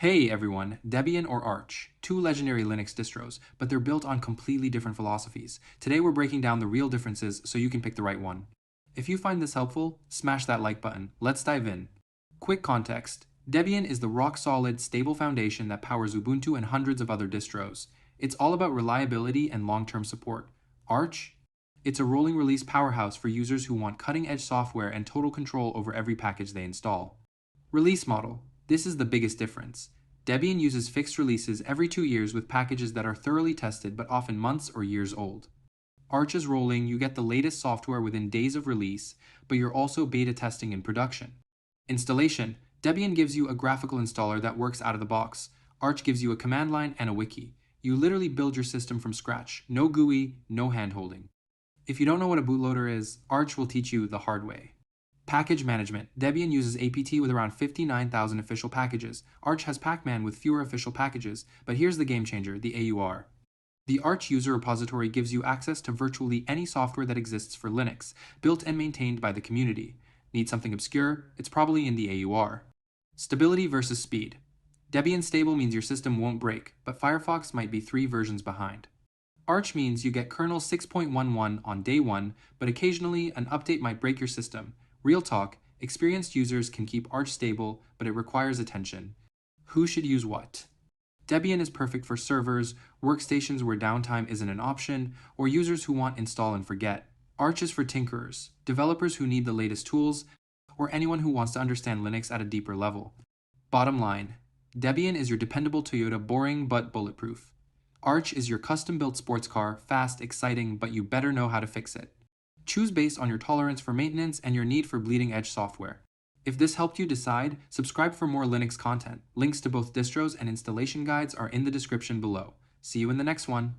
Hey everyone, Debian or Arch, two legendary Linux distros, but they're built on completely different philosophies. Today we're breaking down the real differences so you can pick the right one. If you find this helpful, smash that like button. Let's dive in. Quick context. Debian is the rock-solid, stable foundation that powers Ubuntu and hundreds of other distros. It's all about reliability and long-term support. Arch? It's a rolling release powerhouse for users who want cutting-edge software and total control over every package they install. Release model. This is the biggest difference. Debian uses fixed releases every 2 years with packages that are thoroughly tested but often months or years old. Arch is rolling, you get the latest software within days of release, but you're also beta testing in production. Installation. Debian gives you a graphical installer that works out of the box. Arch gives you a command line and a wiki. You literally build your system from scratch. No GUI, no handholding. If you don't know what a bootloader is, Arch will teach you the hard way. Package management. Debian uses apt with around 59,000 official packages. Arch has Pacman with fewer official packages, but here's the game changer, the AUR. The Arch user repository gives you access to virtually any software that exists for Linux, built and maintained by the community. Need something obscure? It's probably in the AUR. Stability versus speed. Debian stable means your system won't break, but Firefox might be 3 versions behind. Arch means you get kernel 6.11 on day 1, but occasionally an update might break your system. Real talk, experienced users can keep Arch stable, but it requires attention. Who should use what? Debian is perfect for servers, workstations where downtime isn't an option, or users who want install and forget. Arch is for tinkerers, developers who need the latest tools, or anyone who wants to understand Linux at a deeper level. Bottom line, Debian is your dependable Toyota, boring but bulletproof. Arch is your custom-built sports car, fast, exciting, but you better know how to fix it. Choose based on your tolerance for maintenance and your need for bleeding-edge software. If this helped you decide, subscribe for more Linux content. Links to both distros and installation guides are in the description below. See you in the next one.